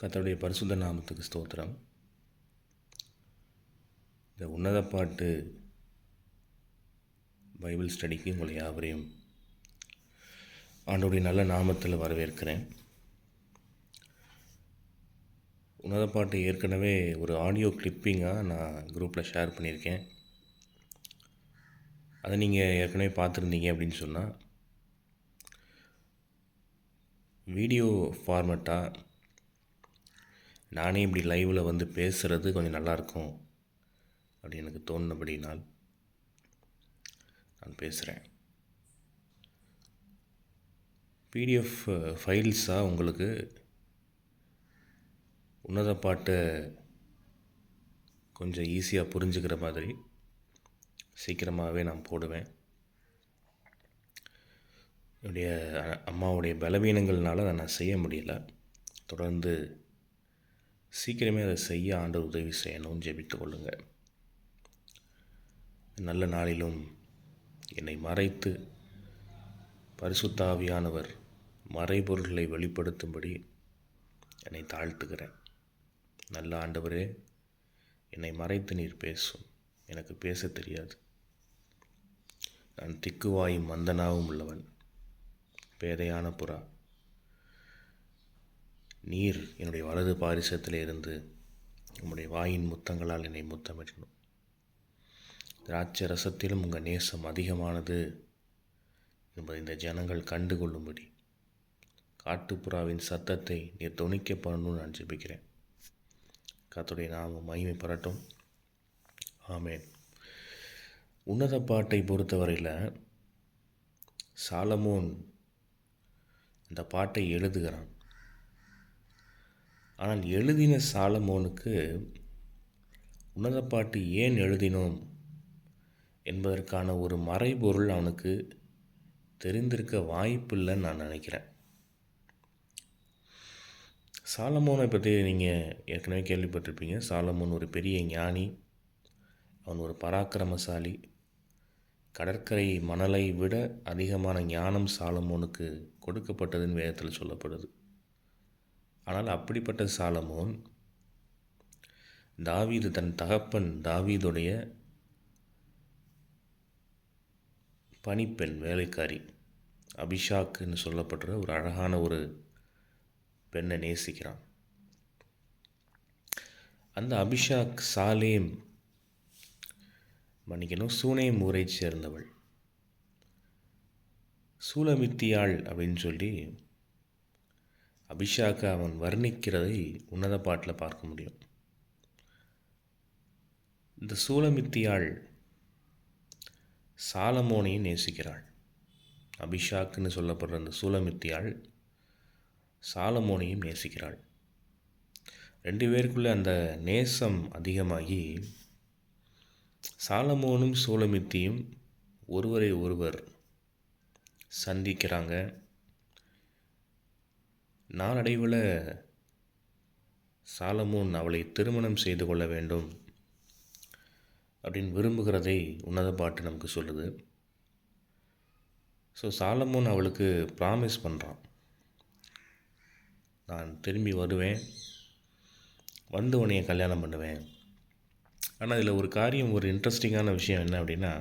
கர்த்தருடைய பரிசுத்த நாமத்துக்கு ஸ்தோத்திரம். இந்த உன்னத பாட்டு பைபிள் ஸ்டடிக்கு உங்களை யாவரையும் ஆண்டவருடைய நல்ல நாமத்தில் வரவேற்கிறேன். உன்னத பாட்டு ஏற்கனவே ஒரு ஆடியோ கிளிப்பிங்காக நான் குரூப்பில் ஷேர் பண்ணியிருக்கேன். அதை நீங்கள் ஏற்கனவே பார்த்துருந்தீங்க அப்படின்னு சொன்னால், வீடியோ ஃபார்மேட்டாக நானே இப்படி லைவில் வந்து பேசுகிறது கொஞ்சம் நல்லாயிருக்கும் அப்படி எனக்கு தோணுனபடினால் நான் பேசுகிறேன். பிடிஎஃப் ஃபைல்ஸாக உங்களுக்கு உன்னத பாட்டை கொஞ்சம் ஈஸியாக புரிஞ்சுக்கிற மாதிரி சீக்கிரமாகவே நான் போடுவேன். என்னுடைய அம்மாவுடைய பலவீனங்கள்னால அதை நான் செய்ய முடியல. தொடர்ந்து சீக்கிரமே அதை செய்ய ஆண்டவர் உதவி செய்யணும்னு ஜெபித்து கொள்ளுங்கள். நல்ல நாளிலும் என்னை மறைத்து பரிசுத்த ஆவியானவர் மறைபொருள்களை வெளிப்படுத்தும்படி என்னை தாழ்த்துகிறேன். நல்ல ஆண்டவரே, என்னை மறைத்து நீர் பேசும். எனக்கு பேச தெரியாது. நான் திக்குவாயும் மந்தனாவும் உள்ளவன், பேதையான புறா. நீர் என்னுடைய வலது பாரிசத்தில் இருந்து உம்முடைய வாயின் முத்தங்களால் என்னை முத்தமிடணும். திராட்சை ரசத்திலும் உங்கள் நேசம் அதிகமானது என்பதை இந்த ஜனங்கள் கண்டுகொள்ளும்படி காட்டுப்புறாவின் சத்தத்தை நீர் தொனிக்க பண்ணணும்னு நான் ஜெபிக்கிறேன். கர்த்தருடைய நாமம் மகிமைப்படட்டும். ஆமென். உன்னத பாட்டை பொறுத்தவரையில் சாலமோன் அந்த பாட்டை எழுதுகிறான். ஆனால் எழுதின சாலமோனுக்கு உன்னத பாட்டு ஏன் எழுதினோம் என்பதற்கான ஒரு மறைபொருள் அவனுக்கு தெரிந்திருக்க வாய்ப்பில்லைன்னு நான் நினைக்கிறேன். சாலமோனை பற்றி நீங்கள் ஏற்கனவே கேள்விப்பட்டிருப்பீங்க. சாலமோன் ஒரு பெரிய ஞானி, அவன் ஒரு பராக்கிரமசாலி. கடற்கரை மணலை விட அதிகமான ஞானம் சாலமோனுக்கு கொடுக்கப்பட்டதுன்னு வேதத்தில் சொல்லப்படுது. ஆனால் அப்படிப்பட்ட சாலமோன் தாவீது, தன் தகப்பன் தாவீதுடைய பணிப்பெண், வேலைக்காரி அபிஷாக்குன்னு சொல்லப்படுற ஒரு அழகான ஒரு பெண்ணை நேசிக்கிறான். அந்த அபிஷாக் சூனேம் ஊரை சேர்ந்தவள். சூலமித்தியாள் அப்படின்னு சொல்லி அபிஷாக்கை அவன் வர்ணிக்கிறதை உன்னத பாட்டில் பார்க்க முடியும். இந்த சூலமித்தியாள் சாலமோனையும் நேசிக்கிறாள். அபிஷாக்குன்னு சொல்லப்படுற அந்த சூலமித்தியாள் சாலமோனையும் நேசிக்கிறாள். ரெண்டு பேருக்குள்ளே அந்த நேசம் அதிகமாகி சாலமோனும் சூலமித்தியும் ஒருவரை ஒருவர் சந்திக்கிறாங்க. நாளடைவில் சாலமோன் அவளை திருமணம் செய்து கொள்ள வேண்டும் அப்படின்னு விரும்புகிறதை உன்னத பாட்டு நமக்கு சொல்லுது. ஸோ சாலமோன் அவளுக்கு ப்ராமிஸ் பண்ணுறான், நான் திரும்பி வருவேன், வந்து உன்னைய கல்யாணம் பண்ணுவேன். ஆனால் இதில் ஒரு காரியம், ஒரு இன்ட்ரெஸ்டிங்கான விஷயம் என்ன அப்படின்னா,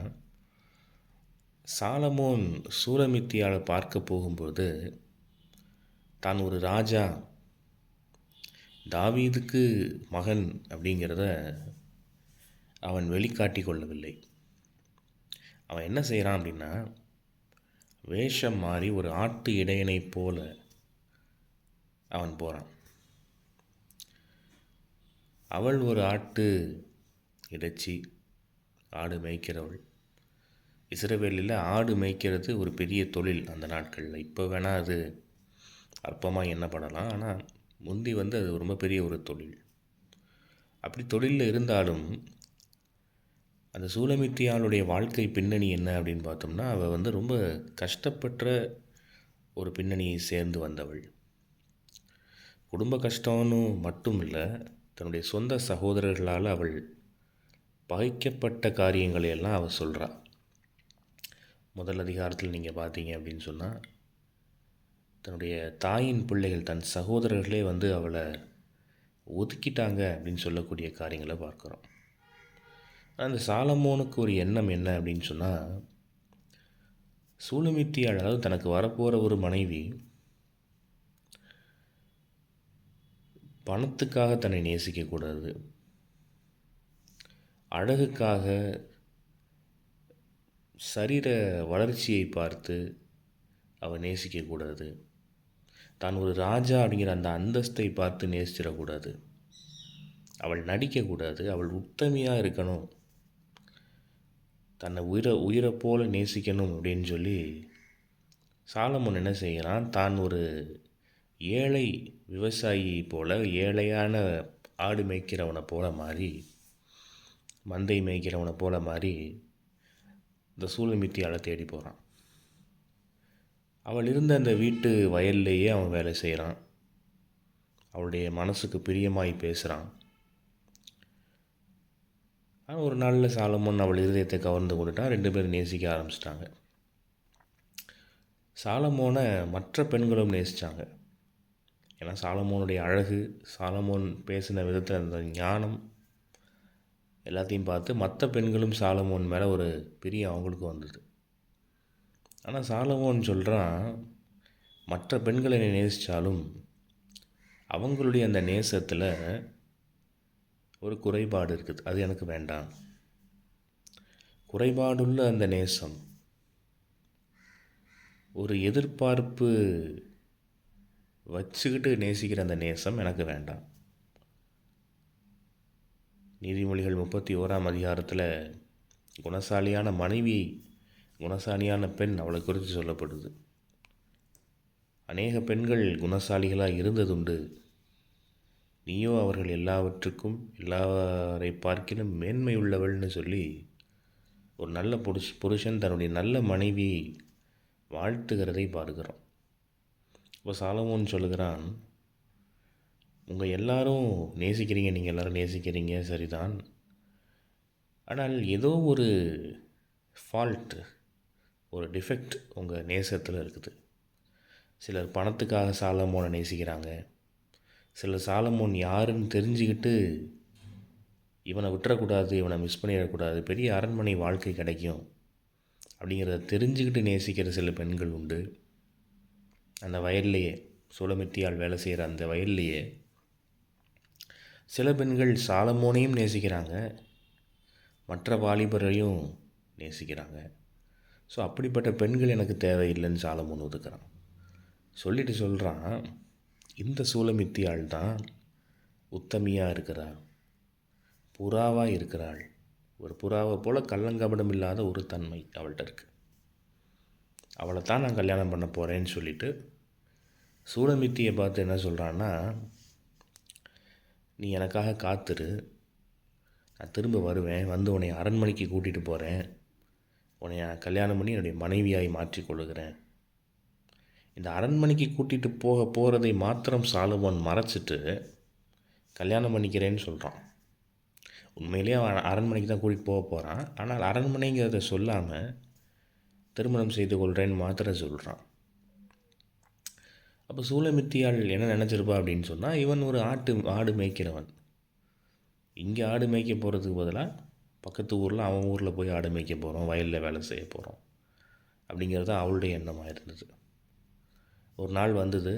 சாலமோன் சூலமித்தியாளை பார்க்க போகும்போது தான் ஒரு ராஜா, தாவீதுக்கு மகன் அப்படிங்கிறத அவன் வெளிக்காட்டி கொள்ளவில்லை. அவன் என்ன செய்கிறான் அப்படின்னா, வேஷம் மாறி ஒரு ஆட்டு இடையனை போல அவன் போகிறான். அவள் ஒரு ஆட்டு இறைச்சி, ஆடு மேய்க்கிறவள். இஸ்ரவேலில் ஆடு மேய்க்கிறது ஒரு பெரிய தொழில் அந்த நாட்களில். இப்போ வேணால் அது அற்பமாக எண்ணப்படலாம், ஆனால் முந்தி அது ரொம்ப பெரிய ஒரு தொழில். அப்படி தொழிலில் இருந்தாலும் அந்த சூலமித்தியாளுடைய வாழ்க்கை பின்னணி என்ன அப்படின்னு பார்த்தோம்னா, அவள் ரொம்ப கஷ்டப்பட்ட ஒரு பின்னணியை சேர்ந்து வந்தவள். குடும்ப கஷ்டம்னு மட்டும் இல்லை, தன்னுடைய சொந்த சகோதரர்களால் அவள் பகைக்கப்பட்ட காரியங்களை எல்லாம் அவள் சொல்கிறாள். முதல் அதிகாரத்தில் நீங்கள் பார்த்தீங்க அப்படின்னு சொன்னால், தன்னுடைய தாயின் பிள்ளைகள், தன் சகோதரர்களே அவளை ஒதுக்கிட்டாங்க அப்படின்னு சொல்லக்கூடிய காரியங்களை பார்க்குறோம். அந்த சாலமோனுக்கு ஒரு எண்ணம் என்ன அப்படின்னு சொன்னால், சூலமித்தியாள், அதாவது தனக்கு வரப்போகிற ஒரு மனைவி பணத்துக்காக தன்னை நேசிக்கக்கூடாது, அழகுக்காக சரீர வளர்ச்சியை பார்த்து அவள் நேசிக்கக்கூடாது, தான் ஒரு ராஜா அப்படிங்கிற அந்த அந்தஸ்தை பார்த்து நேசிச்சிடக்கூடாது, அவள் நடிக்கக்கூடாது, அவள் உத்தமியாக இருக்கணும், தன்னை உயிரை போல நேசிக்கணும் அப்படின்னு சொல்லி சாலமோன் என்ன செய்கிறான், தான் ஒரு ஏழை விவசாயி போல, ஏழையான ஆடு மேய்க்கிறவனை போல மாறி, மந்தை மேய்க்கிறவனை போல மாறி இந்த சூலமித்தியாளை தேடி போகிறான். அவள் இருந்த அந்த வீட்டு வயல்லையே அவன் வேலை செய்கிறான். அவளுடைய மனசுக்கு பிரியமாய் பேசுகிறான். ஆனால் ஒரு நாளில் சாலமோன் அவள் இருதயத்தை கவர்ந்து கொண்டுட்டான். 2 பேரும் நேசிக்க ஆரம்பிச்சிட்டாங்க. சாலமோனை மற்ற பெண்களும் நேசித்தாங்க. ஏன்னா சாலமோனுடைய அழகு, சாலமோன் பேசின விதத்தில் அந்த ஞானம் எல்லாத்தையும் பார்த்து மற்ற பெண்களும் சாலமோன் மேலே ஒரு பிரியம் அவங்களுக்கு வந்தது. ஆனால் சாலமோன் சொல்கிறான், மற்ற பெண்களை நேசித்தாலும் அவங்களுடைய அந்த நேசத்தில் ஒரு குறைபாடு இருக்குது, அது எனக்கு வேண்டாம். குறைபாடுள்ள அந்த நேசம், ஒரு எதிர்பார்ப்பு வச்சுக்கிட்டு நேசிக்கிற அந்த நேசம் எனக்கு வேண்டாம். நீதிமொழிகள் 31ஆம் அதிகாரத்தில் குணசாலியான மனைவி, குணசாலியான பெண் அவளை குறித்து சொல்லப்படுது. அநேக பெண்கள் குணசாலிகளாக இருந்ததுண்டு, நீயோ அவர்கள் எல்லாவற்றுக்கும் எல்லாரை பார்க்கிலும் மேன்மை உள்ளவள்னு சொல்லி ஒரு நல்ல புருஷன் தன்னுடைய நல்ல மனைவி வாழ்த்துகிறதை பார்க்கிறோம். இப்போ சாலமோன் சொல்லுகிறான், உங்கள் எல்லாரும் நேசிக்கிறீங்க, நீங்கள் எல்லோரும் நேசிக்கிறீங்க சரிதான், ஆனால் ஏதோ ஒரு ஃபால்ட், ஒரு டிஃபெக்ட் உங்கள் நேசத்தில் இருக்குது. சிலர் பணத்துக்காக சாலமோனை நேசிக்கிறாங்க, சிலர் சாலமோன் யாருன்னு தெரிஞ்சுக்கிட்டு இவனை விட்டுறக்கூடாது, இவனை மிஸ் பண்ணிடக்கூடாது, பெரிய அரண்மனை வாழ்க்கை கிடைக்கும் அப்படிங்கிறத தெரிஞ்சுக்கிட்டு நேசிக்கிற சில பெண்கள் உண்டு. அந்த வயல்லையே, சூலமித்தியால் வேலை செய்கிற அந்த வயல்லையே சில பெண்கள் சாலமோனையும் நேசிக்கிறாங்க, மற்ற வாலிபரையும் நேசிக்கிறாங்க. ஸோ அப்படிப்பட்ட பெண்கள் எனக்கு தேவையில்லைன்னு சாலமோன் ஒதுக்குறான். சொல்லிட்டு சொல்கிறான், இந்த சூலமித்தியாள் தான் உத்தமியாக இருக்கிறாள், புறாவாக இருக்கிறாள், ஒரு புறாவை போல் கள்ளங்கபடம் இல்லாத ஒரு தன்மை அவள்கிட்ட இருக்குது, அவளை தான் நான் கல்யாணம் பண்ண போகிறேன்னு சொல்லிவிட்டு சூலமித்தியை பார்த்து என்ன சொல்கிறான்னா, நீ எனக்காக காத்துரு, நான் திரும்ப வருவேன், வந்து உன்னை அரண்மனைக்கு கூட்டிகிட்டு போகிறேன், உன்னை கல்யாணம் பண்ணி என்னுடைய மனைவியாய் மாற்றிக்கொள்ளுகிறேன். இந்த அரண்மனைக்கு கூட்டிகிட்டு போகிறதை மாத்திரம் சாலமோன் மறைச்சிட்டு கல்யாணம் பண்ணிக்கிறேன்னு சொல்கிறான். உண்மையிலேயே அவன் அரண்மனைக்கு தான் கூட்டிகிட்டு போகிறான், ஆனால் அரண்மனைங்கிறத சொல்லாமல் திருமணம் செய்து கொள்கிறேன்னு மாத்திரம் சொல்கிறான். அப்போ சூலமித்தியாள் என்ன நினச்சிருப்பா அப்படின்னு சொன்னால், இவன் ஒரு ஆடு மேய்க்கிறவன், இங்கே ஆடு மேய்க்க போகிறதுக்கு பதிலாக பக்கத்து ஊரில் அவன் ஊரில் போய் ஆடு மேய்க்க போகிறோம், வயலில் வேலை செய்ய போகிறோம் அப்படிங்கிறது அவளுடைய எண்ணமாக இருந்தது. ஒரு நாள் வந்தது,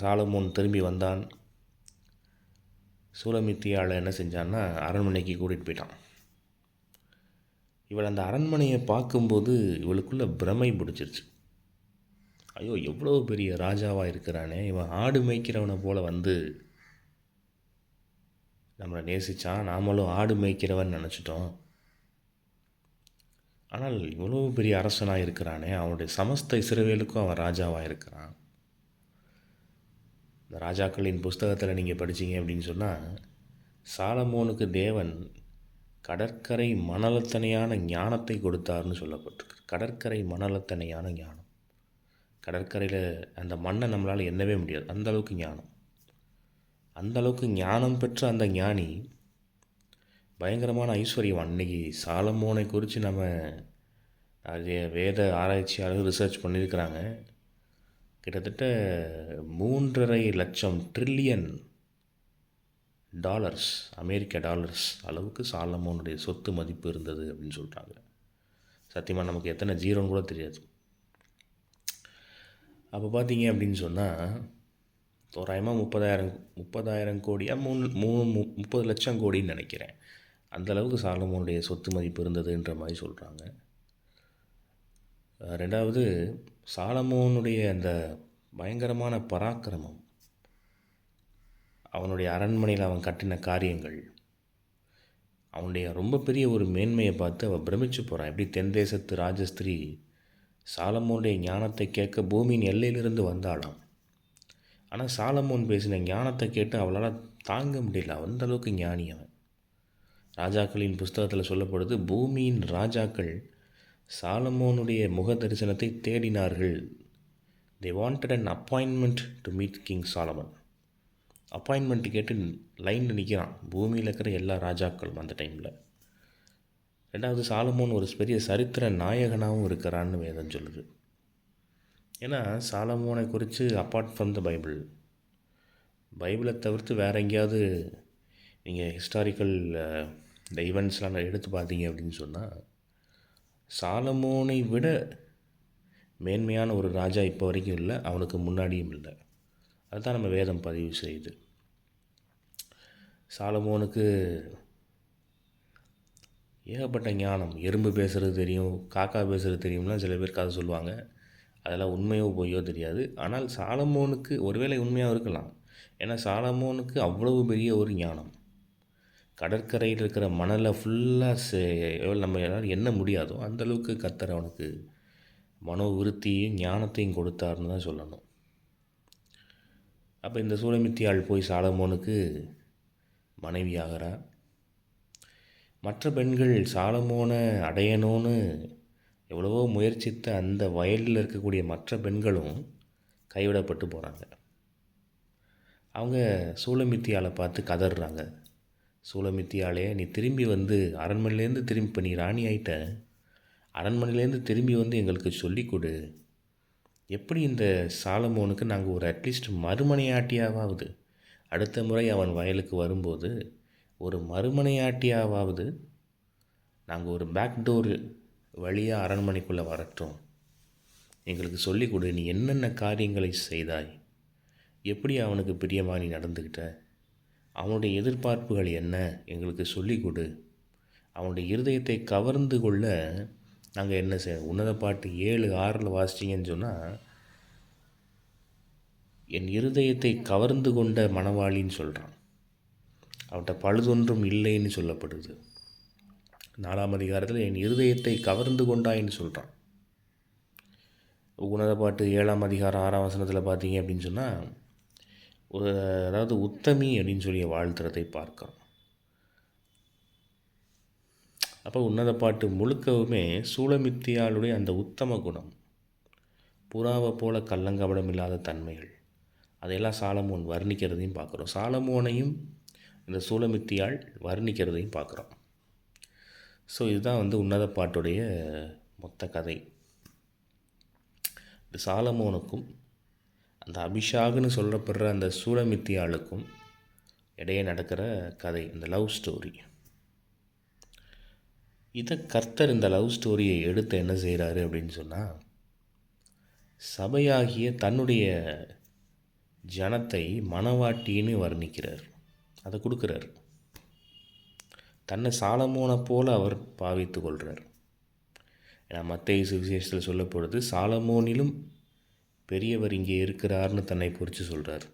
சாலமோன் திரும்பி வந்தான். சூலமித்தியாளை என்ன செஞ்சான்னா அரண்மனைக்கு கூட்டிகிட்டு போயிட்டான். இவள் அந்த அரண்மனையை பார்க்கும்போது இவளுக்குள்ள பிரமை பிடிச்சிருச்சு. ஐயோ, எவ்வளோ பெரிய ராஜாவாக இருக்கிறானே, இவன் ஆடு மேய்க்கிறவனை போல் வந்து நம்மளை நேசித்தான், நாமளும் ஆடு மேய்க்கிறவன் நினச்சிட்டோம், ஆனால் இவ்வளோ பெரிய அரசனாக இருக்கிறானே, அவனுடைய சமஸ்த இஸ்ரவேலுக்கும் அவன் ராஜாவாக இருக்கிறான். இந்த ராஜாக்களின் புஸ்தகத்தில் நீங்கள் படிச்சீங்க அப்படின்னு சொன்னால், சாலமோனுக்கு தேவன் கடற்கரை மணலத்தனையான ஞானத்தை கொடுத்தார்னு சொல்லப்பட்டிருக்கு. கடற்கரை மணலத்தனையான ஞானம், கடற்கரையில் அந்த மண்ணை நம்மளால் எண்ணவே முடியாது, அந்தளவுக்கு ஞானம். அந்தளவுக்கு ஞானம் பெற்ற அந்த ஞானி பயங்கரமான ஐஸ்வர்யவான். இன்றைக்கி சாலமோனை குறித்து நம்ம வேத ஆராய்ச்சியாளர்கள் ரிசர்ச் பண்ணியிருக்கிறாங்க. கிட்டத்தட்ட 3,50,000 ட்ரில்லியன் டாலர்ஸ், அமெரிக்க டாலர்ஸ் அளவுக்கு சாலமோனுடைய சொத்து மதிப்பு இருந்தது அப்படின்னு சொல்கிறாங்க. சத்தியமாக நமக்கு எத்தனை ஜீரோன்னு கூட தெரியாது. அப்போ பார்த்தீங்க அப்படின்னு சொன்னால் தோராயமாக 30,000 கோடியா 30 லட்சம் கோடின்னு நினைக்கிறேன். அந்தளவுக்கு சாலமோனுடைய சொத்து மதிப்பு இருந்ததுன்ற மாதிரி சொல்கிறாங்க. ரெண்டாவது, சாலமோனுடைய அந்த பயங்கரமான பராக்கிரமம், அவனுடைய அரண்மனையில் அவன் கட்டின காரியங்கள், அவனுடைய ரொம்ப பெரிய ஒரு மேன்மையை பார்த்து அவள் பிரமிச்சு போகிறான். எப்படி தென் தேசத்து ராஜஸ்திரீ சாலமோனுடைய ஞானத்தை கேட்க பூமியின் எல்லையிலிருந்து வந்தாளாம். ஆனால் சாலமோன் பேசின ஞானத்தை கேட்டு அவளால் தாங்க முடியல. அந்தளவுக்கு ஞானி அவன். ராஜாக்களின் புஸ்தகத்தில் சொல்லப்படுது, பூமியின் ராஜாக்கள் சாலமோனுடைய முக தரிசனத்தை தேடினார்கள். they wanted an appointment to meet king Solomon. Appointment கேட்டு லைனில் நிற்கிறான் பூமியில் இருக்கிற எல்லா ராஜாக்களும் அந்த டைமில். ரெண்டாவது, சாலமோன் ஒரு பெரிய சரித்திர நாயகனாகவும் இருக்கிறான்னு வேதம் சொல்லுது. ஏன்னா சாலமோனை குறித்து அப்பார்ட் ஃப்ரம் த பைபிளை தவிர்த்து வேறு எங்கேயாவது நீங்கள் ஹிஸ்டாரிக்கல் இந்த ஈவெண்ட்ஸ்லாம் எடுத்து பார்த்தீங்க அப்படின்னு சொன்னால் சாலமோனை விட மேன்மையான ஒரு ராஜா இப்போ வரைக்கும் இல்லை, அவனுக்கு முன்னாடியும் இல்லை. அதுதான் நம்ம வேதம் பதிவு செய்யுது. சாலமோனுக்கு ஏகப்பட்ட ஞானம், எறும்பு பேசுகிறது தெரியும், காக்கா பேசுகிறது தெரியும்லாம் சில பேர் கதை சொல்லுவாங்க. அதெல்லாம் உண்மையோ பொய்யோ தெரியாது. ஆனால் சாலமோனுக்கு ஒருவேளை உண்மையாக இருக்கலாம். ஏன்னா சாலமோனுக்கு அவ்வளவு பெரிய ஒரு ஞானம். கடற்கரையில் இருக்கிற மணலை ஃபுல்லாக நம்ம எல்லோரும் எண்ண முடியாதோ அந்தளவுக்கு கர்த்தர் அவனுக்கு மனோ விருத்தியும் ஞானத்தையும் கொடுத்தாருன்னு தான் சொல்லணும். அப்போ இந்த சூலமித்தியாள் போய் சாலமோனுக்கு மனைவியாகிறா. மற்ற பெண்கள் சாலமோனை அடையணும்னு எவ்வளவோ முயற்சித்த அந்த வயலில் இருக்கக்கூடிய மற்ற பெண்களும் கைவிடப்பட்டு போகிறாங்க. அவங்க சூலமித்தியாளை பார்த்து கதறாங்க. சூலமித்தியாளே, நீ திரும்பி வந்து அரண்மனையிலேருந்து திரும்பி, இப்போ நீ ராணி ஆகிட்ட, அரண்மனையிலேருந்து திரும்பி வந்து எங்களுக்கு சொல்லிக் கொடு. எப்படி இந்த சாலமோனுக்கு நாங்கள் ஒரு அட்லீஸ்ட் மறுமனையாட்டியாவது, அடுத்த முறை அவன் வயலுக்கு வரும்போது ஒரு மறுமனையாட்டியாவது நாங்கள் ஒரு பேக்டோர் வழியாக அரண்மனைக்குள்ளே வரட்டும், எங்களுக்கு சொல்லிக் கொடு. நீ என்னென்ன காரியங்களை செய்தாய், எப்படி அவனுக்கு பிரியமாக நீ நடந்துக்கிட்ட, அவனுடைய எதிர்பார்ப்புகள் என்ன, எங்களுக்கு சொல்லிக் கொடு. அவனுடைய இருதயத்தை கவர்ந்து கொள்ள நாங்கள் என்ன செய்ய. உன்னத பாட்டு 7:6 வாசிச்சிங்கன்னு சொன்னால், என் இருதயத்தை கவர்ந்து கொண்ட மணவாளின்னு சொல்கிறான். அவன்கிட்ட பழுதொன்றும் இல்லைன்னு சொல்லப்படுது. 4ஆம் அதிகாரத்தில் என் இருதயத்தை கவர்ந்து கொண்டாயின்னு சொல்கிறான். உன்னத பாட்டு 7ஆம் அதிகாரம் 6ஆம் வசனத்தில் பார்த்தீங்க அப்படின்னு சொன்னால், அதாவது உத்தமி அப்படின்னு சொல்லி வாழ்த்துறதை பார்க்கிறோம். அப்போ உன்னத பாட்டு முழுக்கவுமே சூலமித்தியாளுடைய அந்த உத்தம குணம், புறாவை போல கள்ளங்கபடம் இல்லாத தன்மைகள், அதையெல்லாம் சாலமோன் வர்ணிக்கிறதையும் பார்க்குறோம். சாலமோனையும் இந்த சூலமித்தியாள் வர்ணிக்கிறதையும் பார்க்குறோம். ஸோ இதுதான் வந்து உன்னத பாட்டுடைய மொத்த கதை. இந்த சாலமோனுக்கும் அந்த அபிஷாகுன்னு சொல்லப்படுற அந்த சூலமித்தியாளுக்கும் இடையே நடக்கிற கதை, இந்த லவ் ஸ்டோரி. இதை கர்த்தர் இந்த லவ் ஸ்டோரியை எடுத்து என்ன செய்கிறாரு அப்படின்னு சொன்னால், சபையாகிய தன்னுடைய ஜனத்தை மணவாட்டின்னு வர்ணிக்கிறார், அதை கொடுக்குறார். தன்னை சாலமோனை போல் அவர் பாவித்து கொள்கிறார். ஏன்னா மத்தேயு சுவிசேஷத்தில் சொல்லப்படுது, சாலமோனிலும் பெரியவர் இங்கே இருக்கிறார்னு தன்னை குறித்து சொல்கிறார்.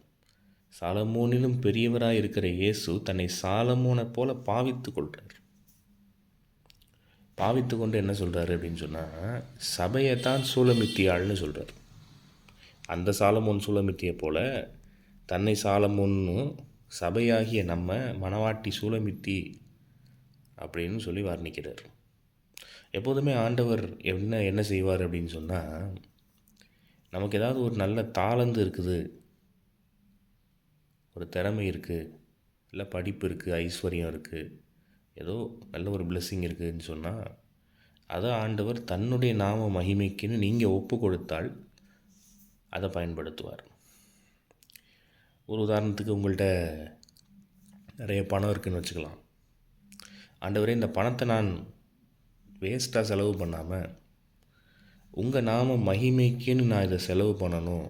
சாலமோனிலும் பெரியவராக இருக்கிற இயேசு தன்னை சாலமோனை போல் பாவித்து கொள்கிறார். பாவித்து கொண்டு என்ன சொல்கிறாரு அப்படின்னு சொன்னால், சபையை தான் சூலமித்தியாள்னு சொல்கிறார். அந்த சாலமோன் சூலமித்தியை போல் தன்னை சாலமோன்னு சபையாகிய நம்ம மணவாட்டி சூலமித்தி அப்படின்னு சொல்லி வர்ணிக்கிறார். எப்போதுமே ஆண்டவர் என்ன செய்வார் அப்படின்னு சொன்னால், நமக்கு ஏதாவது ஒரு நல்ல தாளந்து இருக்குது, ஒரு திறமை இருக்குது, இல்லை படிப்பு இருக்குது, ஐஸ்வர்யம் இருக்குது, ஏதோ நல்ல ஒரு பிளெஸ்ஸிங் இருக்குதுன்னு சொன்னால், அதை ஆண்டவர் தன்னுடைய நாம மகிமைக்குன்னு நீங்கள் ஒப்பு கொடுத்தால் அதை பயன்படுத்துவார். ஒரு உதாரணத்துக்கு உங்கள்கிட்ட நிறைய பணம் இருக்குதுன்னு வச்சுக்கலாம். ஆண்டவரே, இந்த பணத்தை நான் வேஸ்ட்டாக செலவு பண்ணாமல் உங்கள் நாம மகிமைக்குன்னு நான் இதை செலவு பண்ணணும்,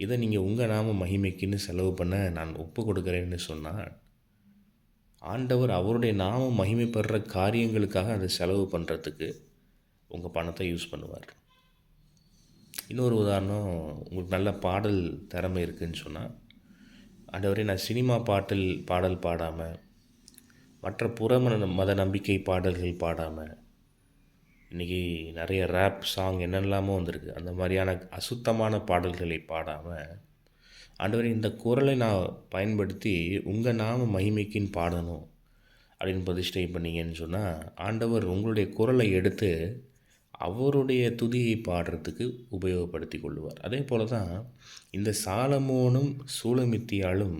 இதை நீங்கள் உங்கள் நாம மகிமைக்குன்னு செலவு பண்ண நான் ஒப்பு கொடுக்குறேன்னு சொன்னால், ஆண்டவர் அவருடைய நாம மகிமைப்படுற காரியங்களுக்காக அதை செலவு பண்ணுறதுக்கு உங்கள் பணத்தை யூஸ் பண்ணுவார். இன்னொரு உதாரணம், உங்களுக்கு நல்ல பாடல் திறமை இருக்குதுன்னு சொன்னால், ஆண்டவரே, நான் சினிமா பாடல் பாடாமல், மற்ற புற மத நம்பிக்கை பாடல்கள் பாடாமல், இன்றைக்கி நிறைய ரேப் சாங் என்னெல்லாமோ வந்திருக்கு, அந்த மாதிரியான அசுத்தமான பாடல்களை பாடாமல், ஆண்டவரே, இந்த குரலை நான் பயன்படுத்தி உங்கள் நாம மகிமைக்குன்னு பாடணும் அப்படின்னு பிரதிஷ்டை பண்ணிங்கன்னு சொன்னால், ஆண்டவர் உங்களுடைய குரலை எடுத்து அவருடைய துதியை பாடுறதுக்கு உபயோகப்படுத்தி கொள்ளுவார். அதே போல் தான் இந்த சாலமோனும் சூலமித்தியாலும்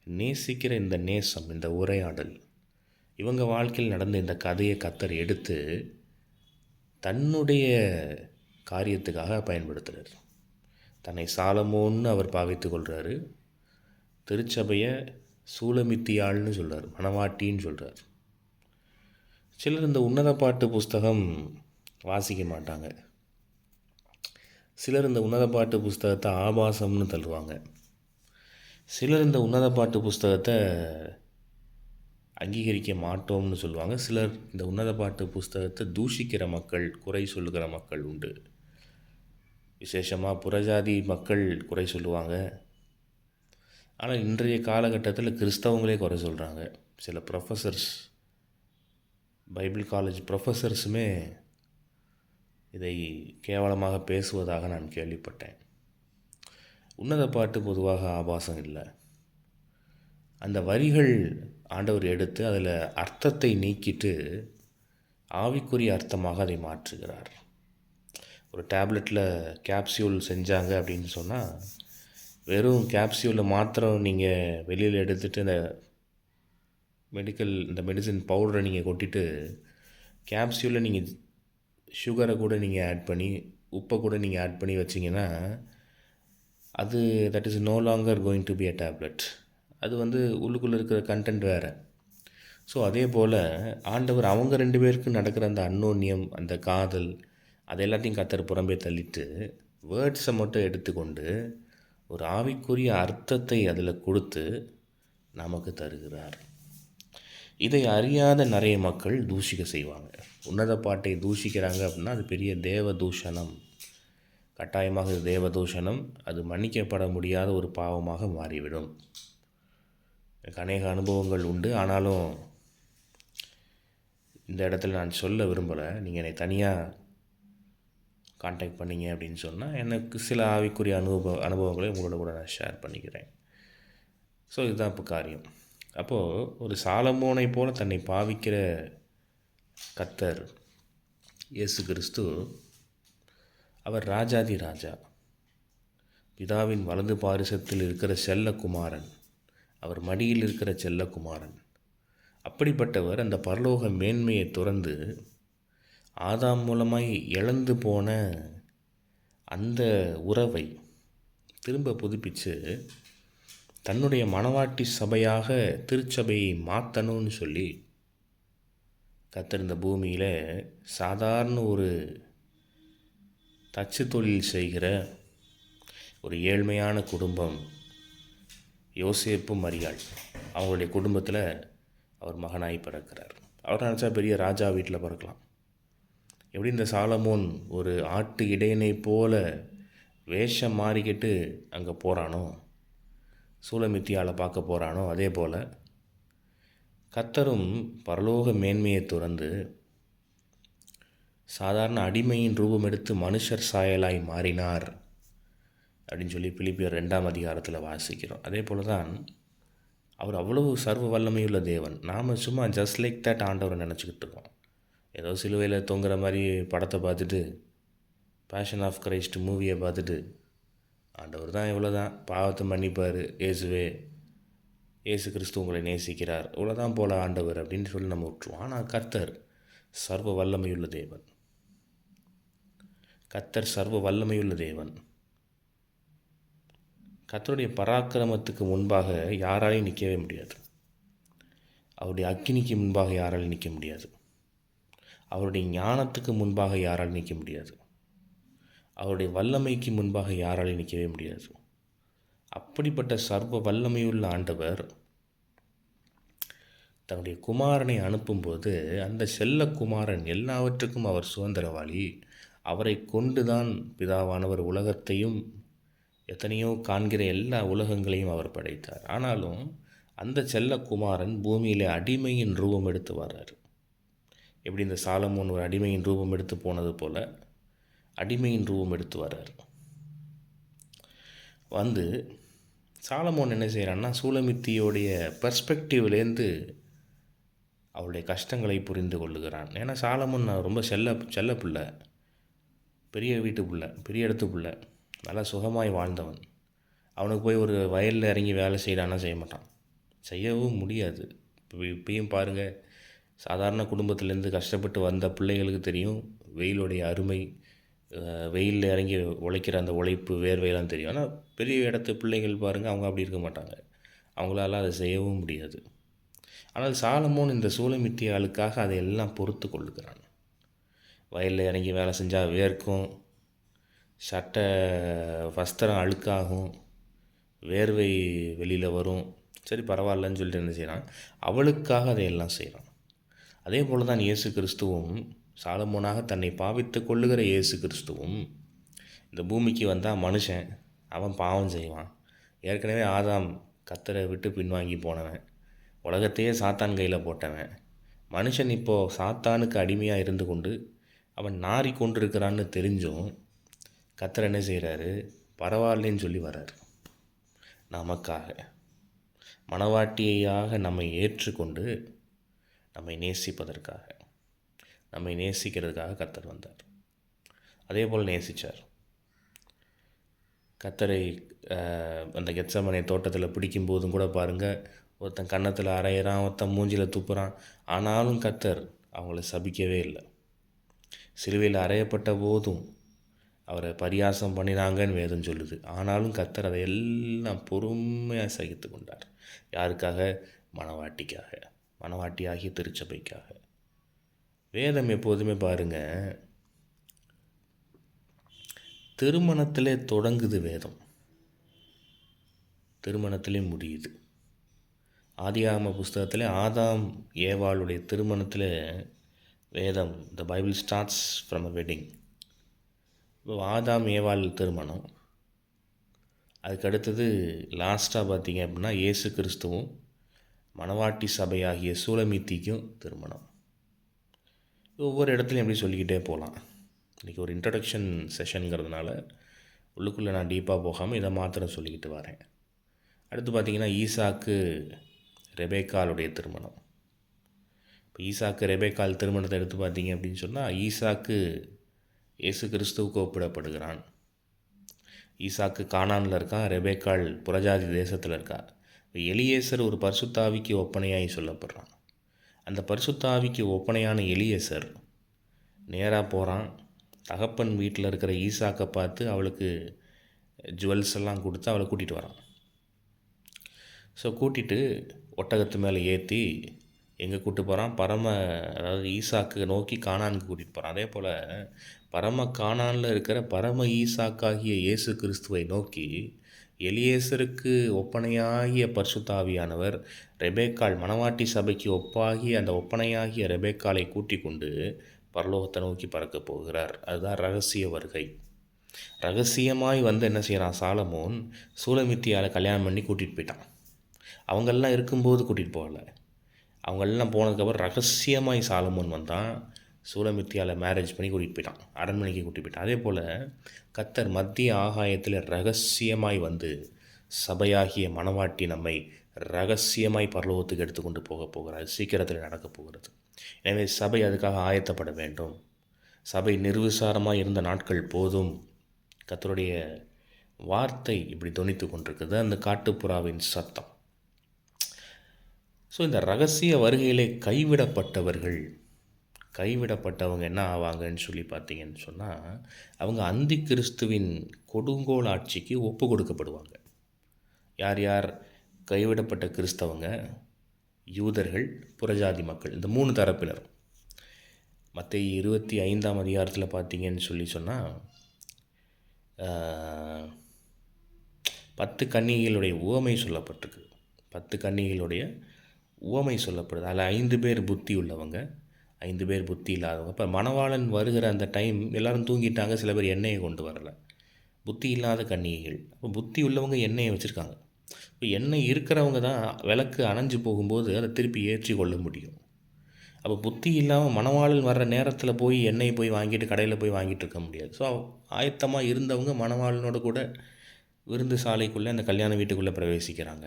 நேசிக்கிற இந்த நேசம், இந்த உரையாடல், இவங்க வாழ்க்கையில் நடந்த இந்த கதையை கர்த்தர் எடுத்து தன்னுடைய காரியத்துக்காக பயன்படுத்துகிறார். தன்னை சாலமோன்னு அவர் பாவித்து கொள்கிறாரு. திருச்சபையை சூலமித்தியாள்னு சொல்கிறார், மணவாட்டின்னு சொல்கிறார். சிலர் இந்த உன்னத பாட்டு புஸ்தகம் வாசிக்க மாட்டாங்க. சிலர் இந்த உன்னத பாட்டு புஸ்தகத்தை ஆபாசம்னு தள்ளுவாங்க. சிலர் இந்த உன்னத பாட்டு புஸ்தகத்தை அங்கீகரிக்க மாட்டோம்னு சொல்லுவாங்க. சிலர் இந்த உன்னத பாட்டு புஸ்தகத்தை தூஷிக்கிற மக்கள், குறை சொல்லுகிற மக்கள் உண்டு. விசேஷமாக புறஜாதி மக்கள் குறை சொல்லுவாங்க. ஆனால் இன்றைய காலகட்டத்தில் கிறிஸ்தவங்களே குறை சொல்கிறாங்க. சில ப்ரொஃபஸர்ஸ், பைபிள் காலேஜ் ப்ரொஃபஸர்ஸுமே இதை கேவலமாக பேசுவதாக நான் கேள்விப்பட்டேன். உன்னத பாட்டு பொதுவாக ஆபாசம் இல்லை. அந்த வரிகள் ஆண்டவர் எடுத்து அதில் அர்த்தத்தை நீக்கிட்டு ஆவிக்குரிய அர்த்தமாக அதை மாற்றுகிறார். ஒரு டேப்லெட்டில் கேப்சியூல் செஞ்சாங்க அப்படின்னு சொன்னால், வெறும் கேப்சியூலில் மாத்திரம் நீங்கள் வெளியில் எடுத்துகிட்டு இந்த மெடிசின் பவுடரை நீங்கள் கொட்டிட்டு கேப்சியூலில் நீங்கள் சுகரை கூட நீங்கள் ஆட் பண்ணி, உப்பை கூட நீங்கள் ஆட் பண்ணி வச்சிங்கன்னா, அது that is no longer going to be a tablet. அது உள்ளுக்குள்ளே இருக்கிற கண்டென்ட் வேறு. ஸோ அதே போல் ஆண்டவர் அவங்க 2 பேருக்கும் நடக்கிற அந்த அன்னோன்யம், அந்த காதல், அது எல்லாத்தையும் கர்த்தர் புறம்பே தள்ளிட்டு வேர்ட்ஸை மட்டும் எடுத்துக்கொண்டு ஒரு ஆவிக்குரிய அர்த்தத்தை அதில் கொடுத்து நமக்கு தருகிறார். இதை அறியாத நிறைய மக்கள் தூஷிக்க செய்வாங்க. உன்னத பாட்டை தூஷிக்கிறாங்க அப்படின்னா அது பெரிய தேவ தூஷணம். கட்டாயமாக இது தேவ தூஷணம். அது மன்னிக்கப்பட முடியாத ஒரு பாவமாக மாறிவிடும். எனக்கு அநேக அனுபவங்கள் உண்டு. ஆனாலும் இந்த இடத்துல நான் சொல்ல விரும்பலை. நீங்கள் என்னை தனியாக காண்டாக்ட் பண்ணிங்க அப்படின்னு சொன்னால் எனக்கு சில ஆவிக்குரிய அனுபவங்களை உங்களோட கூட நான் ஷேர் பண்ணிக்கிறேன். ஸோ இதுதான் இப்போ காரியம். அப்போது ஒரு சாலமோனை போல் தன்னை பாவிக்கிற கர்த்தர் இயேசு கிறிஸ்து, அவர் ராஜாதி ராஜா, பிதாவின் வலது பாரிசத்தில் இருக்கிற செல்லகுமாரன், அவர் மடியில் இருக்கிற செல்லகுமாரன். அப்படிப்பட்டவர் அந்த பரலோக மேன்மையை துறந்து ஆதாம் மூலமாய் இழந்து போன அந்த உறவை திரும்ப புதுப்பித்து தன்னுடைய மணவாட்டி சபையாக திருச்சபையை மாற்றணும்னு சொல்லி கர்த்தர் இந்த பூமியில் சாதாரண ஒரு தச்சு தொழில் செய்கிற ஒரு ஏழ்மையான குடும்பம், யோசேப்பு மரியாள், அவங்களுடைய குடும்பத்தில் அவர் மகனாய் பிறக்கிறார். அவர் நினச்சா பெரிய ராஜா வீட்டில் பிறக்கலாம். எப்படி இந்த சாலமோன் ஒரு ஆட்டு இடையனை போல வேஷம் மாறிக்கிட்டு அங்கே போகிறானோ, சூலமித்தியால் பார்க்க போகிறானோ, அதே போல் கர்த்தரும் பரலோக மேன்மையை துறந்து சாதாரண அடிமையின் ரூபம் எடுத்து மனுஷர் சாயலாய் மாறினார் அப்படின்னு சொல்லி பிலிப்பியர் 2ஆம் அதிகாரத்தில் வாசிக்கிறோம். அதே போல் தான் அவர் அவ்வளவு சர்வ வல்லமையுள்ள தேவன். நாம் சும்மா ஜஸ்ட் லைக் தட் ஆண்டவரை நினச்சிக்கிட்டு இருக்கோம். ஏதோ சிலுவையில் தொங்குற மாதிரி படத்தை பார்த்துட்டு, பேஷன் ஆஃப் கிரைஸ்ட் மூவியை பார்த்துட்டு, ஆண்டவர் தான் இவ்வளோ தான் பாவத்தை மன்னிப்பார், இயேசு கிறிஸ்து உங்களை நேசிக்கிறார், இவ்வளோதான் போல ஆண்டவர் அப்படின்னு சொல்லி நம்ம விட்டுருவோம். ஆனால் கர்த்தர் சர்வ வல்லமையுள்ள தேவன். கர்த்தர் சர்வ வல்லமையுள்ள தேவன். கர்த்தருடைய பராக்கிரமத்துக்கு முன்பாக யாராலையும் நிற்கவே முடியாது. அவருடைய அக்கினிக்கு முன்பாக யாராலும் நிற்க முடியாது. அவருடைய ஞானத்துக்கு முன்பாக யாராலும் நிற்க முடியாது. அவருடைய வல்லமைக்கு முன்பாக யாராலையும் நிற்கவே முடியாது. அப்படிப்பட்ட சர்வ வல்லமையுள்ள ஆண்டவர் தன்னுடைய குமாரனை அனுப்பும்போது அந்த செல்ல குமாரன் எல்லாவற்றுக்கும் அவர் சுதந்திரவாளி. அவரை கொண்டுதான் பிதாவானவர் உலகத்தையும் எத்தனையோ காண்கிற எல்லா உலகங்களையும் அவர் படைத்தார். ஆனாலும் அந்த செல்ல குமாரன் பூமியில் அடிமையின் ரூபம் எடுத்து வர்றார். எப்படி இந்த சாலமோன் ஒரு அடிமையின் ரூபம் எடுத்து போனது போல் அடிமையின் ரூபம் எடுத்து வர்றார். வந்து சாலமோன் என்ன செய்கிறான்னா, சூலமித்தியோடைய பெர்ஸ்பெக்டிவ்லேருந்து அவளுடைய கஷ்டங்களை புரிந்து கொள்ளுகிறான். ஏன்னா சாலமோன் ரொம்ப செல்ல பிள்ளை, பெரிய வீட்டு பிள்ளை, பெரிய இடத்து பிள்ளை, நல்லா சுகமாய் வாழ்ந்தவன். அவனுக்கு போய் ஒரு வயலில் இறங்கி வேலை செய்கிறான்னா செய்ய மாட்டான், செய்யவும் முடியாது. இப்பயும் பாருங்கள், சாதாரண குடும்பத்திலேருந்து கஷ்டப்பட்டு வந்த பிள்ளைகளுக்கு தெரியும் வெயிலுடைய அருமை. வெயிலில் இறங்கி உழைக்கிற அந்த உழைப்பு வேர்வையெல்லாம் தெரியும். ஆனால் பெரிய இடத்து பிள்ளைகள் பாருங்கள், அவங்க அப்படி இருக்க மாட்டாங்க, அவங்களால அதை செய்யவும் முடியாது. ஆனால் சாலமோன் இந்த சூலமித்தி ஆளுக்காக அதையெல்லாம் பொறுத்து கொள்ளுகிறான். வயலில் இறங்கி வேலை செஞ்சால் வேர்க்கும், சட்டை வஸ்திரம் அழுக்காகும், வேர்வை வெளியில் வரும். சரி பரவாயில்லன்னு சொல்லிட்டு என்ன செய்கிறான், அவளுக்காக அதையெல்லாம் செய்கிறான். அதே போல் தான் இயேசு கிறிஸ்துவும், சாலமோனாக தன்னை பாவித்து கொள்ளுகிற இயேசு கிறிஸ்துவும் இந்த பூமிக்கு வந்தால் மனுஷன், அவன் பாவம் செய்வான். ஏற்கனவே ஆதாம் கர்த்தரை விட்டு பின்வாங்கி போனவன், உலகத்தையே சாத்தான் கையில் போட்டவன். மனுஷன் இப்போது சாத்தானுக்கு அடிமையாக இருந்து கொண்டு அவன் நாறி கொண்டிருக்கிறான்னு தெரிஞ்சும் கர்த்தர் என்ன செய்கிறாரு, பரவாயில்லைன்னு சொல்லி வர்றார். நமக்காக மணவாட்டியாக நம்மை ஏற்றுக்கொண்டு நம்மை நேசிப்பதற்காக, நம்மை நேசிக்கிறதுக்காக கர்த்தர் வந்தார். அதே போல் நேசித்தார். கர்த்தரை அந்த கெத்சமனே தோட்டத்தில் பிடிக்கும்போதும் கூட பாருங்கள், ஒருத்தன் கன்னத்தில் அரையிறான், ஒருத்தன் மூஞ்சியில் துப்புறான். ஆனாலும் கர்த்தர் அவங்கள சபிக்கவே இல்லை. சிலுவையில் அறையப்பட்ட போதும் அவரை பரியாசம் பண்ணினாங்கன்னு வேதம் சொல்லுது. ஆனாலும் கர்த்தர் அதை எல்லாம் பொறுமையாக சகித்து கொண்டார். யாருக்காக? மணவாட்டிக்காக, மணவாட்டியாகிய திருச்சபைக்காக. வேதம் எப்போதுமே பாருங்கள், திருமணத்திலே தொடங்குது வேதம், திருமணத்திலே முடியுது. ஆதியாகம புஸ்தகத்தில் ஆதாம் ஏவாளுடைய திருமணத்தில் வேதம், the Bible starts from a wedding. இப்போ ஆதாம் ஏவாள் திருமணம், அதுக்கு அடுத்தது லாஸ்ட்டாக பார்த்திங்க அப்படின்னா இயேசு கிறிஸ்துவும் மணவாட்டி சபையாகிய சூலமித்திக்கும் திருமணம். ஒவ்வொரு இடத்துலையும் எப்படி சொல்லிக்கிட்டே போகலாம். இன்றைக்கி ஒரு இன்ட்ரடக்ஷன் செஷனுங்கிறதுனால உள்ளுக்குள்ளே நான் டீப்பாக போகாமல் இதை மாத்திரம் சொல்லிக்கிட்டு வரேன். அடுத்து பார்த்திங்கன்னா ஈசாக்கு ரெபேக்காளுடைய திருமணம். இப்போ ஈசாக்கு ரெபேக்கால் திருமணத்தை எடுத்து பார்த்திங்க அப்படின்னு சொன்னால், ஈசாக்கு இயேசு கிறிஸ்துவுக்கு ஒப்பிடப்படுகிறான். ஈசாக்கு கானானில் இருக்கான், ரெபேக்காள் புறஜாதி தேசத்தில் இருக்கா. எலியேசர் ஒரு பரிசுத்தாவிக்கு ஒப்பனையாகி சொல்லப்படுறான். அந்த பரிசுத்தாவிக்கு ஒப்பனையான எலியேசர் நேராக போகிறான், தகப்பன் வீட்டில் இருக்கிற ஈசாக்கை பார்த்து அவளுக்கு ஜுவல்ஸ் எல்லாம் கொடுத்து அவளை கூட்டிகிட்டு வரான். ஸோ கூட்டிகிட்டு ஒட்டகத்து மேலே ஏற்றி எங்கே கூப்பிட்டு போகிறான், அதாவது ஈசாக்கு நோக்கி கானானுக்கு கூட்டிகிட்டு போகிறான். அதே போல் பரம கானானில் இருக்கிற பரம ஈசாக்காகிய இயேசு கிறிஸ்துவை நோக்கி எலியேசருக்கு ஒப்பனையாகிய பரிசுத்தாவியானவர் ரெபேக்காள் மணவாட்டி சபைக்கு ஒப்பாகிய அந்த ஒப்பனையாகிய ரெபேக்காலை கூட்டி கொண்டு பரலோகத்தை நோக்கி பறக்கப் போகிறார். அதுதான் ரகசிய வருகை. ரகசியமாய் வந்து என்ன செய்கிறான், சாலமோன் சூலமித்தியால் கல்யாணம் பண்ணி கூட்டிகிட்டு போயிட்டான். அவங்கெல்லாம் இருக்கும்போது கூட்டிகிட்டு போகலை, அவங்கெல்லாம் போனதுக்கப்புறம் ரகசியமாய் சாலமோன் வந்தான், சூலமித்தியால் மேரேஜ் பண்ணி கூட்டிகிட்டு போயிட்டான், அரண்மனைக்கு கூட்டிகிட்டு போயிட்டான். அதே போல் கர்த்தர் மத்திய ஆகாயத்தில் ரகசியமாய் வந்து சபையாகிய மணவாட்டி நம்மை ரகசியமாய் பரலோகத்துக்கு எடுத்துக்கொண்டு போகிறார். சீக்கிரத்தில் நடக்கப் போகிறது. எனவே சபை அதுக்காக ஆயத்தப்பட வேண்டும். சபை நிர்விசாரமாக இருந்த நாட்கள் போதும். கர்த்தருடைய வார்த்தை இப்படி தொனித்து கொண்டிருக்குது, அந்த காட்டுப்புறாவின் சத்தம். ஸோ இந்த ரகசிய வருகையிலே கைவிடப்பட்டவங்க என்ன ஆவாங்கன்னு சொல்லி பார்த்தீங்கன்னு சொன்னால், அவங்க அந்தி கிறிஸ்துவின் கொடுங்கோல் ஆட்சிக்கு ஒப்பு கொடுக்கப்படுவாங்க. யார் யார்? கைவிடப்பட்ட கிறிஸ்தவங்க, யூதர்கள், புறஜாதி மக்கள், இந்த 3 தரப்பினர். மத்தேயு 25ஆம் அதிகாரத்தில் பார்த்தீங்கன்னு சொன்னால் 10 கன்னிகைகளுடைய உவமை சொல்லப்பட்டிருக்கு. 10 கன்னிகைகளுடைய உவமை சொல்லப்படுது. அதில் 5 பேர் புத்தி உள்ளவங்க, 5 பேர் புத்தி இல்லாதவங்க. இப்போ மணவாளன் வருகிற அந்த டைம் எல்லோரும் தூங்கிட்டாங்க, சில பேர் எண்ணெயை கொண்டு வரலை. புத்தி இல்லாத கன்னிகைகள். அப்போ புத்தி உள்ளவங்க எண்ணெயை வச்சுருக்காங்க. இப்போ எண்ணெய் இருக்கிறவங்க தான் விளக்கு அணைஞ்சு போகும்போது அதை திருப்பி ஏற்றி கொள்ள முடியும். அப்போ புத்தி இல்லாமல் மணவாளன் வர்ற நேரத்தில் போய் எண்ணெயை போய் வாங்கிட்டு கடையில் போய் வாங்கிட்டு இருக்க முடியாது. ஸோ ஆயத்தமாக இருந்தவங்க மணவாளனோட கூட விருந்து சாலைக்குள்ளே அந்த கல்யாண வீட்டுக்குள்ளே பிரவேசிக்கிறாங்க.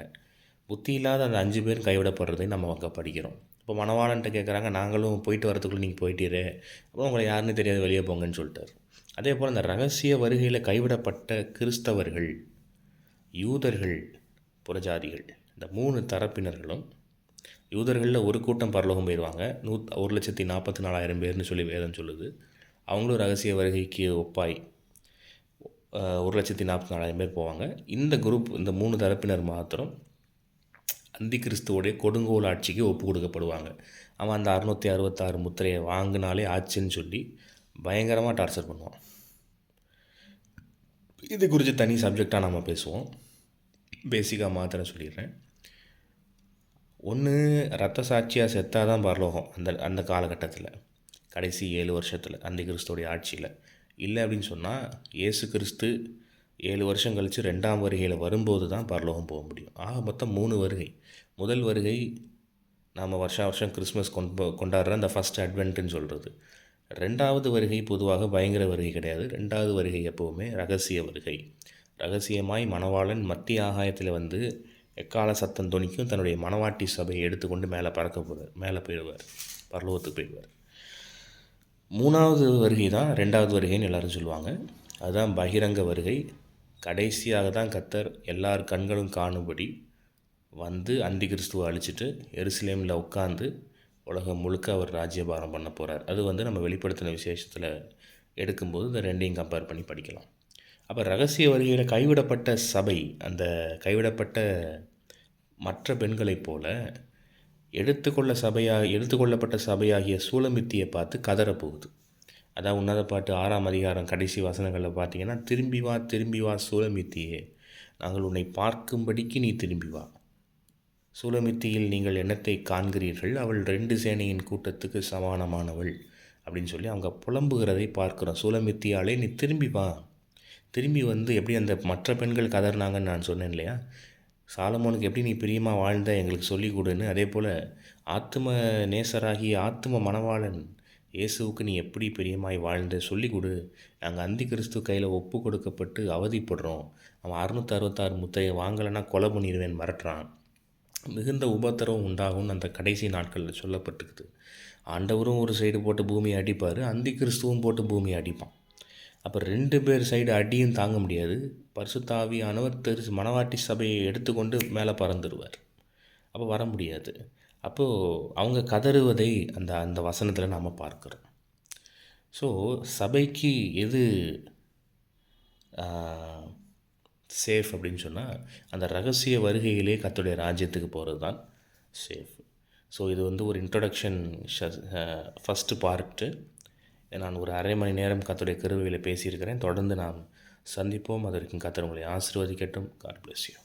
புத்தி இல்லாத அந்த 5 பேர் கைவிடப்படுறதையும் நம்ம அங்கே படிக்கிறோம். இப்போ மணவாளன்ட்ட கேட்குறாங்க, நாங்களும் போயிட்டு வரதுக்குள்ளே நீங்கள் போயிட்டீரே, அப்புறம் உங்களை யாருன்னு தெரியாது, வெளியே போங்கன்னு சொல்லிட்டார். அதே போல் அந்த ரகசிய வருகையில் கைவிடப்பட்ட கிறிஸ்தவர்கள், யூதர்கள், புறஜாதிகள், இந்த 3 தரப்பினர்களும், யூதர்களில் ஒரு கூட்டம் பரலோகம் போயிடுவாங்க, 1,44,000 பேர்னு சொல்லி வேதம் சொல்லுது. அவங்களும் ரகசிய வருகைக்கு ஒப்பாய் 1,44,000 பேர் போவாங்க. இந்த குரூப், இந்த 3 தரப்பினர் மாத்திரம் அந்தி கிறிஸ்துவோடைய கொடுங்கோல் ஆட்சிக்கு ஒப்பு கொடுக்கப்படுவாங்க. அவன் அந்த 666 முத்திரையை வாங்கினாலே ஆச்சுன்னு சொல்லி பயங்கரமாக டார்ச்சர் பண்ணுவான். இது குறித்து தனி சப்ஜெக்டாக நம்ம பேசுவோம். பேசிக்காக மாத்திரம் சொல்லிடுறேன். ஒன்று, ரத்த சாட்சியாக செத்தாக தான் பரலோகம் அந்த காலகட்டத்தில், கடைசி 7 வருஷத்தில் அந்தி கிறிஸ்துவோடைய ஆட்சியில். இல்லை அப்படின்னு சொன்னால் இயேசு கிறிஸ்து 7 வருஷம் கழித்து 2ஆம் வருகையில் வரும்போது தான் பரலோகம் போக முடியும். ஆக மொத்தம் 3 வருகை. முதல் வருகை நாம் வருஷம் கிறிஸ்மஸ் கொண்டாடுற அந்த ஃபஸ்ட் அட்வென்ட்டுன்னு சொல்கிறது. 2வது வருகை பொதுவாக பயங்கர வருகை கிடையாது. 2வது வருகை எப்போவுமே ரகசிய வருகை. ரகசியமாய் மணவாளன் மத்திய ஆகாயத்தில் வந்து எக்கால சத்தம் தொனிக்கும், தன்னுடைய மணவாட்டி சபையை எடுத்துக்கொண்டு மேலே மேலே போயிடுவார், பரலோகத்துக்கு போயிடுவார். 3வது வருகை தான் 2வது வருகைன்னு எல்லோரும் சொல்லுவாங்க. அதுதான் பகிரங்க வருகை. கடைசியாக தான் கர்த்தர் எல்லார் கண்களும் காணும்படி வந்து அந்தி கிறிஸ்துவை அழிச்சிட்டு எருசலேமில் உட்காந்து உலகம் முழுக்க அவர் ராஜ்யபாரம் பண்ண போகிறார். அது வந்து நம்ம வெளிப்படுத்தின விசேஷத்தில் எடுக்கும்போது இந்த ரெண்டையும் கம்பேர் பண்ணி படிக்கலாம். அப்போ ரகசிய வருகையில் கைவிடப்பட்ட சபை, அந்த கைவிடப்பட்ட மற்ற பெண்களைப் போல எடுத்துக்கொள்ளப்பட்ட சபையாகிய சூலமித்தியை பார்த்து கதறப்போகுது. அதான் உன்னத பாட்டு 6ஆம் அதிகாரம் கடைசி வசனங்களில் பார்த்தீங்கன்னா, திரும்பி வா திரும்பி வா சூலமித்தியே, நாங்கள் உன்னை பார்க்கும்படிக்கு நீ திரும்பி வா. சூலமித்தியில் நீங்கள் எண்ணத்தை காண்கிறீர்கள், அவள் 2 சேனையின் கூட்டத்துக்கு சமானமானவள் அப்படின்னு சொல்லி அவங்க புலம்புகிறதை பார்க்குறோம். சூலமித்தியாலே நீ திரும்பி வா. திரும்பி வந்து எப்படி அந்த மற்ற பெண்கள் கதறினாங்கன்னு நான் சொன்னேன் இல்லையா, சாலமோனுக்கு எப்படி நீ பிரியமாக வாழ்ந்த எங்களுக்கு சொல்லிக் கொடுன்னு, அதே போல் ஆத்தும நேசராகி ஆத்தும மணவாளன் இயேசுவுக்கு நீ எப்படி பிரியமாய் வாழ்ந்த சொல்லிக் கொடு. நாங்கள் அந்தி கிறிஸ்து கையில் ஒப்பு கொடுக்கப்பட்டு அவதிப்படுறோம். அவன் 666 முத்தையை வாங்கலைன்னா கொலை பண்ணிடுவேன் மிரட்டுறான். மிகுந்த உபத்திரவம் உண்டாகும்னு அந்த கடைசி நாட்களில் சொல்லப்பட்டுக்குது. ஆண்டவரும் ஒரு சைடு போட்டு பூமியை அடிப்பார், அந்தி கிறிஸ்துவும் போட்டு பூமியை அடிப்பான். அப்போ 2 பேர் சைடு அடியும் தாங்க முடியாது. பரிசுத்த ஆவியானவர் மணவாட்டி சபையை எடுத்துக்கொண்டு மேலே பறந்துடுவார். அப்போ வர முடியாது. அப்போது அவங்க கதறுவதை அந்த வசனத்தில் நாம் பார்க்குறோம். ஸோ சபைக்கு எது சேஃப் அப்படின்னு சொன்னால், அந்த ரகசிய வருகையிலே கர்த்தருடைய ராஜ்யத்துக்கு போகிறது தான் சேஃப். ஸோ இது வந்து ஒரு இன்ட்ரொடக்ஷன் ஃபஸ்ட்டு பார்ட்டு. நான் ஒரு அரை மணி நேரம் கர்த்தருடைய கிருபையில் பேசியிருக்கிறேன். தொடர்ந்து நாம் சந்திப்போம். அதற்கு கர்த்தர் உங்களை ஆசீர்வதிக்கட்டும். God bless you.